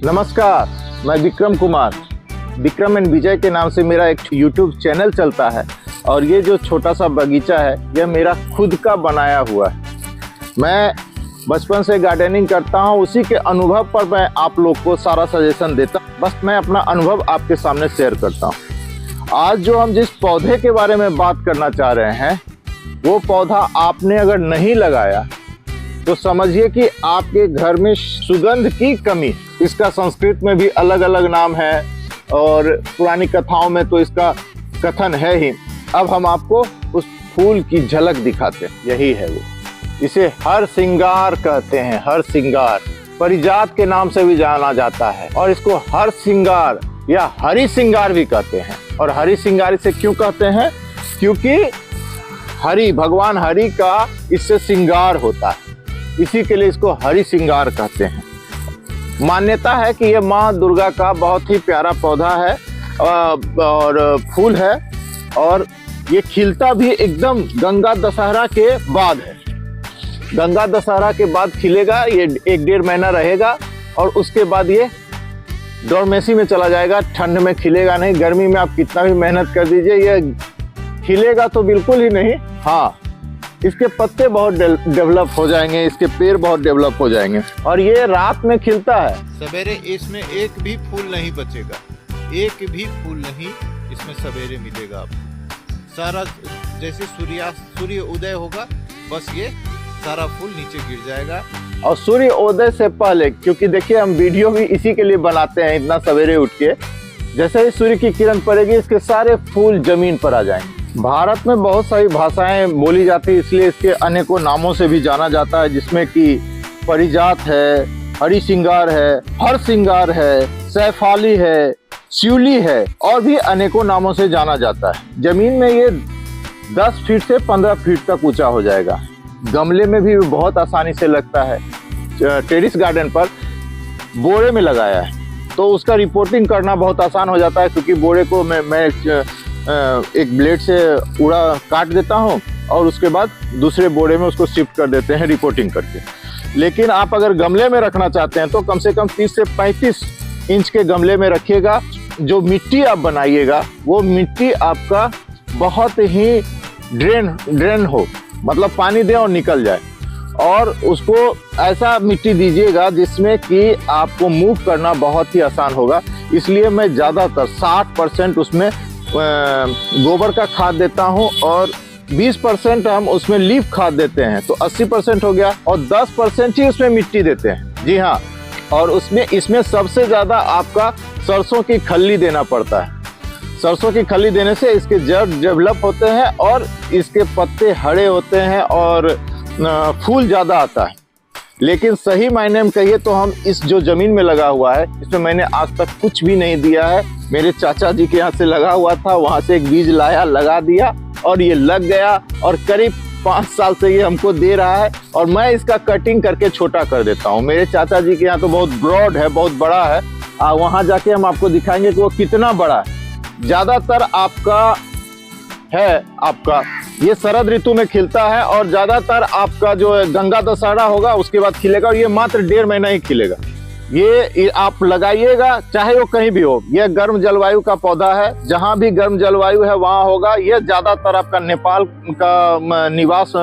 नमस्कार, मैं विक्रम कुमार। विक्रम एंड विजय के नाम से मेरा एक YouTube चैनल चलता है और ये जो छोटा सा बगीचा है यह मेरा खुद का बनाया हुआ है। मैं बचपन से गार्डनिंग करता हूँ, उसी के अनुभव पर मैं आप लोग को सारा सजेशन देता हूँ। बस मैं अपना अनुभव आपके सामने शेयर करता हूँ। आज जो हम जिस पौधे के बारे में बात करना चाह रहे हैं वो पौधा आपने अगर नहीं लगाया तो समझिए कि आपके घर में सुगंध की कमी है। इसका संस्कृत में भी अलग अलग नाम है और पुरानी कथाओं में तो इसका कथन है ही। अब हम आपको उस फूल की झलक दिखाते हैं। यही है वो, इसे हर सिंगार कहते हैं। हर सिंगार परिजात के नाम से भी जाना जाता है और इसको हर सिंगार या हरि सिंगार भी कहते हैं। और हरि सिंगार इसे क्यों कहते हैं? क्योंकि हरि, भगवान हरि का इससे सिंगार होता है, इसी के लिए इसको हरि सिंगार कहते हैं। मान्यता है कि यह माँ दुर्गा का बहुत ही प्यारा पौधा है और फूल है और ये खिलता भी एकदम गंगा दशहरा के बाद है। गंगा दशहरा के बाद खिलेगा, ये 1-1.5 महीना रहेगा और उसके बाद ये डोरमेसी में चला जाएगा। ठंड में खिलेगा नहीं, गर्मी में आप कितना भी मेहनत कर दीजिए ये खिलेगा तो बिल्कुल ही नहीं। हाँ, इसके पत्ते बहुत डेवलप हो जाएंगे, इसके पेड़ बहुत डेवलप हो जाएंगे और ये रात में खिलता है। सवेरे इसमें एक भी फूल नहीं बचेगा, एक भी फूल नहीं इसमें सवेरे मिलेगा आपको। सारा जैसे सूर्य उदय होगा बस ये सारा फूल नीचे गिर जाएगा। और सूर्य उदय से पहले, क्योंकि देखिए हम वीडियो भी इसी के लिए बनाते हैं, इतना सवेरे उठ के, जैसे ही सूर्य की किरण पड़ेगी इसके सारे फूल जमीन पर आ जाएंगे। भारत में बहुत सारी भाषाएं बोली जाती है, इसलिए इसके अनेकों नामों से भी जाना जाता है, जिसमें कि परिजात है, हरि सिंगार है, हर सिंगार है, सैफाली है, शिवली है और भी अनेकों नामों से जाना जाता है। जमीन में ये 10 फीट से 15 फीट तक ऊंचा हो जाएगा। गमले में भी बहुत आसानी से लगता है। टेरेस गार्डन पर बोरे में लगाया है तो उसका रिपोर्टिंग करना बहुत आसान हो जाता है, क्योंकि बोरे को मैं एक ब्लेड से उड़ा काट देता हूँ और उसके बाद दूसरे बोरे में उसको शिफ्ट कर देते हैं रिपोर्टिंग करके। लेकिन आप अगर गमले में रखना चाहते हैं तो कम से कम 30 से 35 इंच के गमले में रखिएगा। जो मिट्टी आप बनाइएगा वो मिट्टी आपका बहुत ही ड्रेन हो, मतलब पानी दे और निकल जाए। और उसको ऐसा मिट्टी दीजिएगा जिसमें कि आपको मूव करना बहुत ही आसान होगा। इसलिए मैं ज़्यादातर 60% उसमें गोबर का खाद देता हूं और 20% हम उसमें लीफ खाद देते हैं, तो 80% हो गया। और 10% ही उसमें मिट्टी देते हैं। जी हाँ, और इसमें सबसे ज़्यादा आपका सरसों की खल्ली देना पड़ता है। सरसों की खल्ली देने से इसके जड़ डेवलप होते हैं और इसके पत्ते हरे होते हैं और फूल ज़्यादा आता है। लेकिन सही मायने में कहिए तो हम इस जो ज़मीन में लगा हुआ है इसमें मैंने आज तक कुछ भी नहीं दिया है। मेरे चाचा जी के यहाँ से लगा हुआ था, वहाँ से एक बीज लाया, लगा दिया और ये लग गया और करीब 5 साल से ये हमको दे रहा है। और मैं इसका कटिंग करके छोटा कर देता हूँ। मेरे चाचा जी के यहाँ तो बहुत ब्रॉड है, बहुत बड़ा है। वहाँ जाके हम आपको दिखाएंगे कि वो कितना बड़ा है। ज़्यादातर आपका ये शरद ऋतु में खिलता है और ज़्यादातर आपका जो गंगा दशहरा होगा उसके बाद खिलेगा और ये मात्र 1.5 महीना ही खिलेगा। ये आप लगाइएगा चाहे वो कहीं भी हो। यह गर्म जलवायु का पौधा है, जहाँ भी गर्म जलवायु है वहाँ होगा। यह ज़्यादातर आपका नेपाल का निवास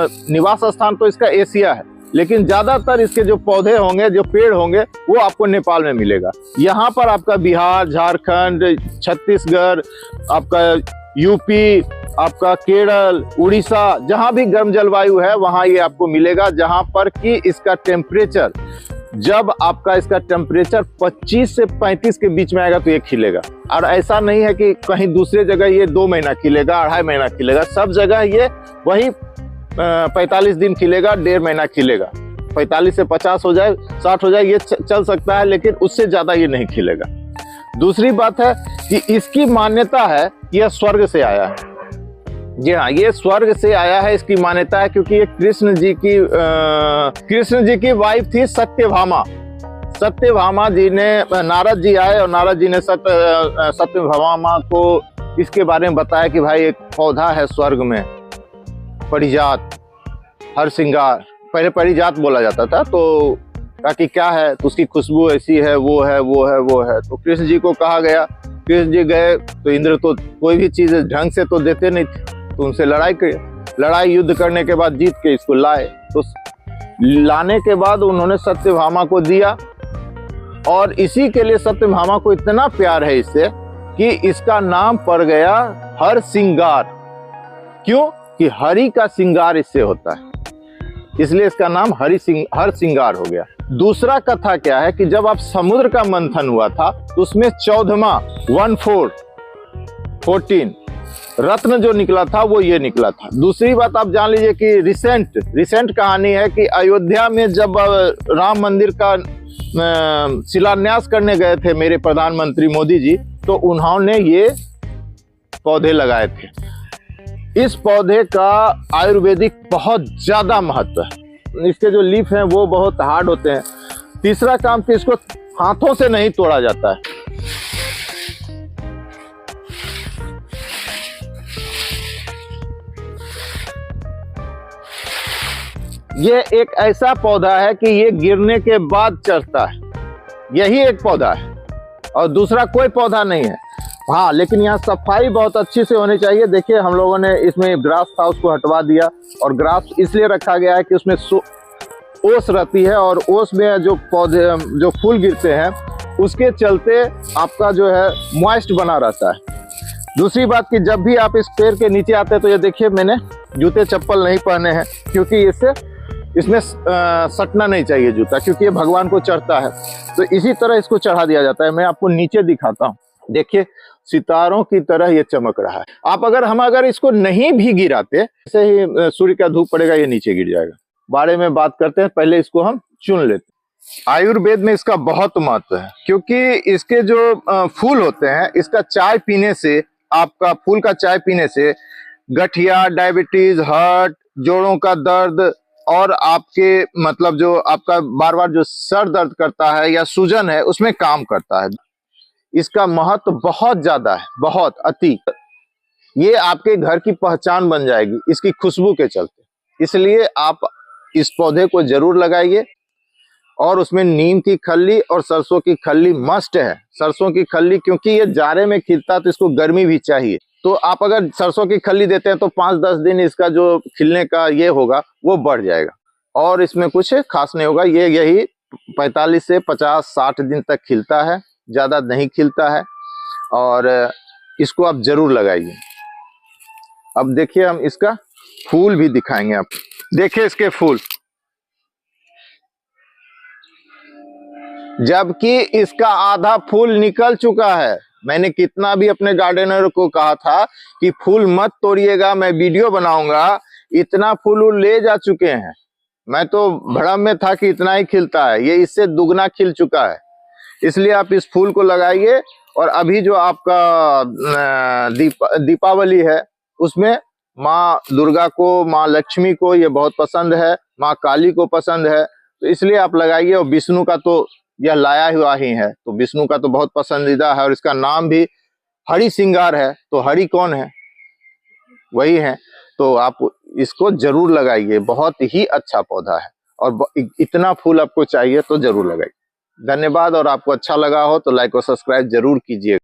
स्थान तो इसका एशिया है, लेकिन ज़्यादातर इसके जो पौधे होंगे, जो पेड़ होंगे, वो आपको नेपाल में मिलेगा। यहाँ पर आपका बिहार, झारखंड, छत्तीसगढ़, आपका यूपी, आपका केरल, उड़ीसा, जहाँ भी गर्म जलवायु है वहाँ ये आपको मिलेगा। जहाँ पर कि इसका टेम्परेचर, जब आपका इसका टेम्परेचर 25 से 35 के बीच में आएगा तो ये खिलेगा। और ऐसा नहीं है कि कहीं दूसरे जगह ये 2 महीना खिलेगा, 2.5 महीना खिलेगा। सब जगह ये वही 45 दिन खिलेगा, 1.5 महीना खिलेगा। 45 से 50 हो जाए, 60 हो जाए, ये चल सकता है, लेकिन उससे ज़्यादा ये नहीं खिलेगा। दूसरी बात है कि इसकी मान्यता है कि यह स्वर्ग से आया है। जी हाँ, ये स्वर्ग से आया है, इसकी मान्यता है, क्योंकि ये कृष्ण जी की वाइफ थी सत्यभामा। सत्यभामा जी ने, नारद जी आए और नारद जी ने सत्यभामा को इसके बारे में बताया कि भाई एक पौधा है स्वर्ग में, परिजात, हर सिंगार, पहले परिजात बोला जाता था, तो कहा कि क्या है, तो उसकी खुशबू ऐसी है, वो है, वो है, वो है। तो कृष्ण जी को कहा गया, कृष्ण जी गए तो इंद्र तो कोई भी चीज ढंग से तो देते नहीं थे, तो उनसे लड़ाई की, लड़ाई युद्ध करने के बाद जीत के इसको लाए। तो लाने के बाद उन्होंने सत्यभामा को दिया, और इसी के लिए सत्यभामा को इतना प्यार है इससे कि इसका नाम पड़ गया हर सिंगार। क्यों? कि हरि का सिंगार इससे होता है, इसलिए इसका नाम हर सिंगार हो गया। दूसरा कथा क्या है कि जब आप समुद्र का मंथन हुआ था तो उसमें 14 रत्न जो निकला था वो ये निकला था। दूसरी बात आप जान लीजिए कि रिसेंट कहानी है कि अयोध्या में जब राम मंदिर का शिलान्यास करने गए थे मेरे प्रधानमंत्री मोदी जी, तो उन्होंने ये पौधे लगाए थे। इस पौधे का आयुर्वेदिक बहुत ज्यादा महत्व है। इसके जो लीफ हैं वो बहुत हार्ड होते हैं। तीसरा काम कि इसको हाथों से नहीं तोड़ा जाता है। ये एक ऐसा पौधा है कि ये गिरने के बाद चढ़ता है, यही एक पौधा है और दूसरा कोई पौधा नहीं है। हाँ, लेकिन यहाँ सफाई बहुत अच्छी से होनी चाहिए। देखिए हम लोगों ने इसमें ग्रास था उसको हटवा दिया, और ग्रास इसलिए रखा गया है कि उसमें ओस रहती है, और ओस में जो पौधे जो फूल गिरते हैं उसके चलते आपका जो है मॉइस्ट बना रहता है। दूसरी बात कि जब भी आप इस पेड़ के नीचे आते हैं तो ये देखिए मैंने जूते चप्पल नहीं पहने हैं, क्योंकि इसमें सटना नहीं चाहिए जूता, क्योंकि ये भगवान को चढ़ता है। तो इसी तरह इसको चढ़ा दिया जाता है। मैं आपको नीचे दिखाता हूँ, देखिए सितारों की तरह ये चमक रहा है। हम अगर इसको नहीं भी गिराते, ऐसे ही सूर्य का धूप पड़ेगा ये नीचे गिर जाएगा। बारे में बात करते हैं, पहले इसको हम चुन लेते हैं। आयुर्वेद में इसका बहुत महत्व है, क्योंकि इसके जो फूल होते हैं, इसका चाय पीने से, आपका फूल का चाय पीने से गठिया, डायबिटीज, हार्ट, जोड़ों का दर्द, और आपके मतलब जो आपका बार बार जो सर दर्द करता है या सूजन है उसमें काम करता है। इसका महत्व बहुत ज्यादा है, बहुत अति। ये आपके घर की पहचान बन जाएगी इसकी खुशबू के चलते। इसलिए आप इस पौधे को जरूर लगाइए, और उसमें नीम की खल्ली और सरसों की खल्ली मस्ट है। सरसों की खल्ली क्योंकि ये जाड़े में खिलता है तो इसको गर्मी भी चाहिए, तो आप अगर सरसों की खल्ली देते हैं तो 5-10 दिन इसका जो खिलने का ये होगा वो बढ़ जाएगा, और इसमें कुछ खास नहीं होगा। ये यही 45 से 50-60 दिन तक खिलता है, ज्यादा नहीं खिलता है, और इसको आप जरूर लगाइए। अब देखिए हम इसका फूल भी दिखाएंगे आप। देखिए इसके फूल, जबकि इसका आधा फूल निकल चुका है। मैंने कितना भी अपने गार्डनर को कहा था कि फूल मत तोड़िएगा, मैं वीडियो बनाऊंगा, इतना फूल ले जा चुके हैं। मैं तो भ्रम में था कि इतना ही खिलता है, ये इससे दुगना खिल चुका है। इसलिए आप इस फूल को लगाइए। और अभी जो आपका दीपावली है उसमें माँ दुर्गा को, माँ लक्ष्मी को ये बहुत पसंद है, माँ काली को पसंद है, तो इसलिए आप लगाइए। और विष्णु का तो यह लाया हुआ ही है, तो विष्णु का तो बहुत पसंदीदा है, और इसका नाम भी हरि सिंगार है। तो हरि कौन है? वही है। तो आप इसको जरूर लगाइए, बहुत ही अच्छा पौधा है, और इतना फूल आपको चाहिए तो जरूर लगाइए। धन्यवाद। और आपको अच्छा लगा हो तो लाइक और सब्सक्राइब जरूर कीजिए।